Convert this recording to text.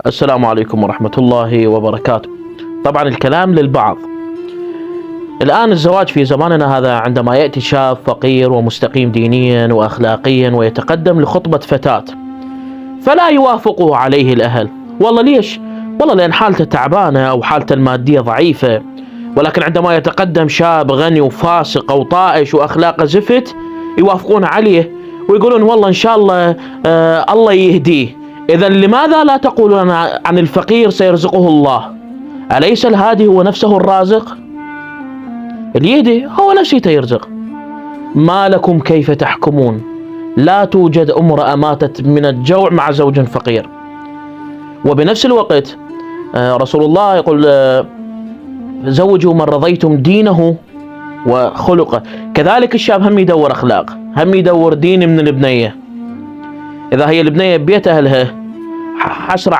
السلام عليكم ورحمة الله وبركاته. طبعا الكلام للبعض. الآن الزواج في زماننا هذا عندما يأتي شاب فقير ومستقيم دينيا وأخلاقيا ويتقدم لخطبة فتاة، فلا يوافقه عليه الأهل. والله ليش؟ والله لأن حالته تعبانة أو حالته المادية ضعيفة. ولكن عندما يتقدم شاب غني وفاسق أو طائش وأخلاقه زفت، يوافقون عليه ويقولون والله إن شاء الله الله يهديه. إذا لماذا لا تقولون عن الفقير سيرزقه الله؟ أليس الهادي هو نفسه الرازق؟ اليهدي هو نفسه يرزق. ما لكم كيف تحكمون؟ لا توجد امرأة ماتت من الجوع مع زوج فقير. وبنفس الوقت رسول الله يقول زوجوا من رضيتم دينه وخلقه. كذلك الشاب هم يدور أخلاق، هم يدور دين من البنية. إذا هي البنية ببيت أهلها حسرة